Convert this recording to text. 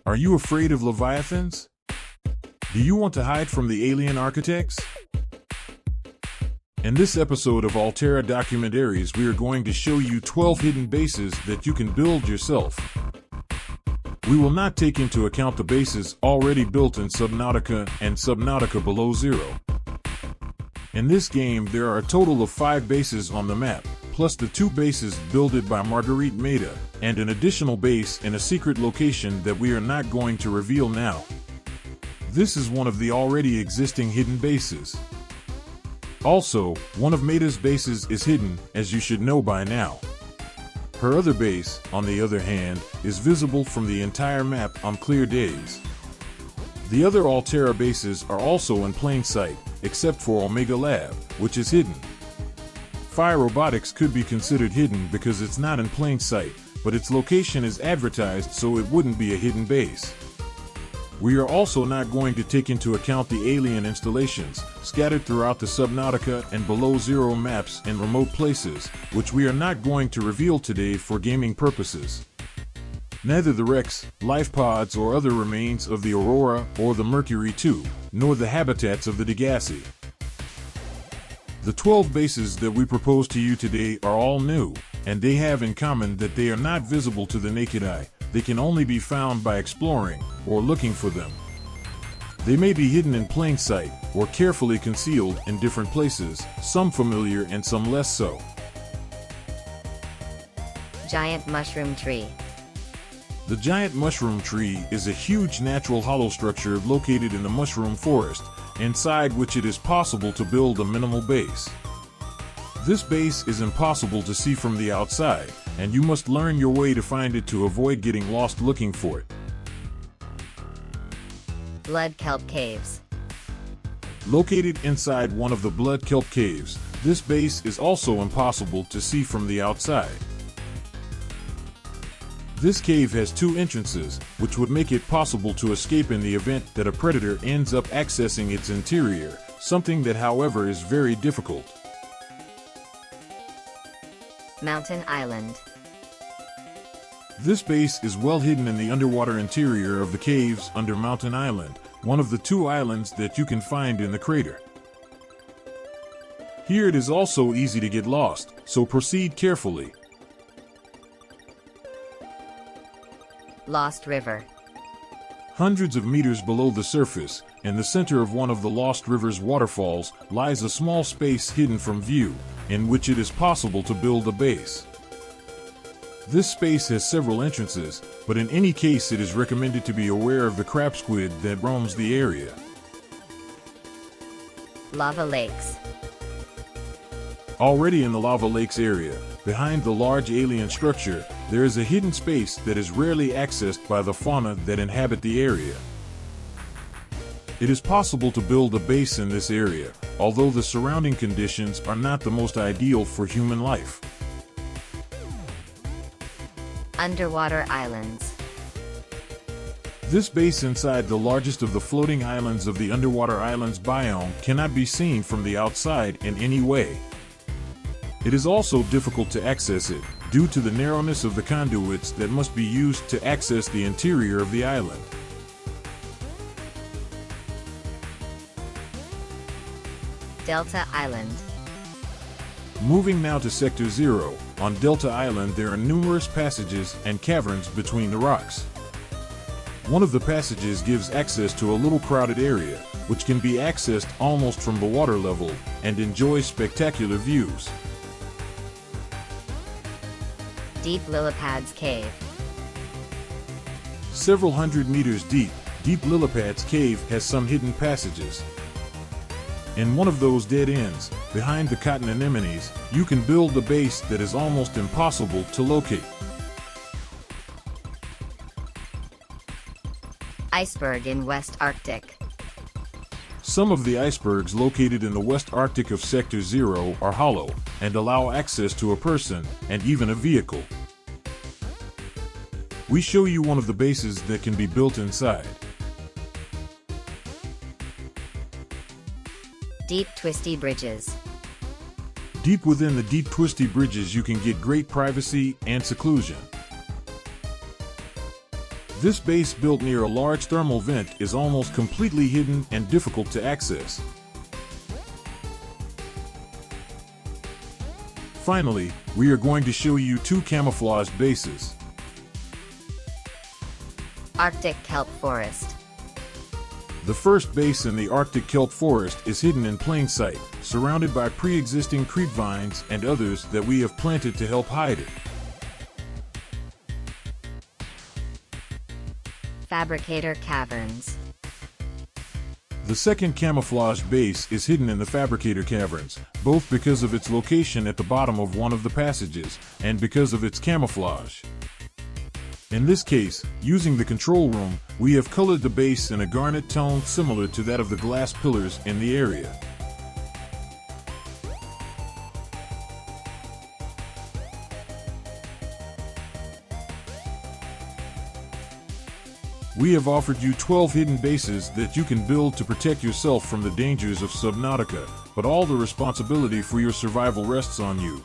Are you afraid of leviathans? Do you want to hide from the alien architects? In this episode of Alterra Documentaries, we are going to show you 12 hidden bases that you can build yourself. We will not take into account the bases already built in Subnautica and Subnautica Below Zero. In this game, there are a total of 5 bases on the map, plus the 2 bases builded by Marguerite Maida, and an additional base in a secret location that we are not going to reveal now. This is one of the already existing hidden bases. Also, one of Maida's bases is hidden, as you should know by now. Her other base, on the other hand, is visible from the entire map on clear days. The other Alterra bases are also in plain sight, except for Omega Lab, which is hidden. Fire Robotics could be considered hidden because it's not in plain sight, but its location is advertised so it wouldn't be a hidden base. We are also not going to take into account the alien installations scattered throughout the Subnautica and Below Zero maps in remote places, which we are not going to reveal today for gaming purposes. Neither the wrecks, life pods, or other remains of the Aurora or the Mercury 2, nor the habitats of the Degassi. The 12 bases that we propose to you today are all new, and they have in common that they are not visible to the naked eye. They can only be found by exploring or looking for them. They may be hidden in plain sight or carefully concealed in different places, some familiar and some less so. Giant mushroom tree. The giant mushroom tree is a huge natural hollow structure located in the mushroom forest, inside which it is possible to build a minimal base. This base is impossible to see from the outside, and you must learn your way to find it to avoid getting lost looking for it. Blood kelp caves. Located inside one of the blood kelp caves, this base is also impossible to see from the outside. This cave has 2 entrances, which would make it possible to escape in the event that a predator ends up accessing its interior, something that, however, is very difficult. Mountain Island. This base is well hidden in the underwater interior of the caves under Mountain Island, one of the 2 islands that you can find in the crater. Here it is also easy to get lost, so proceed carefully. Lost River. Hundreds of meters below the surface, in the center of one of the Lost River's waterfalls, lies a small space hidden from view, in which it is possible to build a base. This space has several entrances, but in any case it is recommended to be aware of the crab squid that roams the area. Lava lakes. Already in the lava lakes area, behind the large alien structure, there is a hidden space that is rarely accessed by the fauna that inhabit the area. It is possible to build a base in this area, although the surrounding conditions are not the most ideal for human life. Underwater islands. This base inside the largest of the floating islands of the Underwater Islands biome cannot be seen from the outside in any way. It is also difficult to access it, due to the narrowness of the conduits that must be used to access the interior of the island. Delta Island. Moving now to Sector 0, on Delta Island there are numerous passages and caverns between the rocks. One of the passages gives access to a little crowded area, which can be accessed almost from the water level, and enjoys spectacular views. Deep Lilipad's Cave. Several hundred meters deep, Deep Lilipad's Cave has some hidden passages. In one of those dead ends, behind the cotton anemones, you can build a base that is almost impossible to locate. Iceberg in West Arctic. Some of the icebergs located in the West Arctic of Sector 0 are hollow and allow access to a person and even a vehicle. We show you one of the bases that can be built inside. Deep Twisty Bridges. Deep within the deep twisty bridges you can get great privacy and seclusion. This base built near a large thermal vent is almost completely hidden and difficult to access. Finally, we are going to show you 2 camouflage bases. Arctic kelp forest. The first base in the Arctic kelp forest is hidden in plain sight, surrounded by pre-existing creep vines and others that we have planted to help hide it. Fabricator caverns. The second camouflage base is hidden in the Fabricator caverns, both because of its location at the bottom of one of the passages, and because of its camouflage. In this case, using the control room, we have colored the base in a garnet tone similar to that of the glass pillars in the area. We have offered you 12 hidden bases that you can build to protect yourself from the dangers of Subnautica, but all the responsibility for your survival rests on you.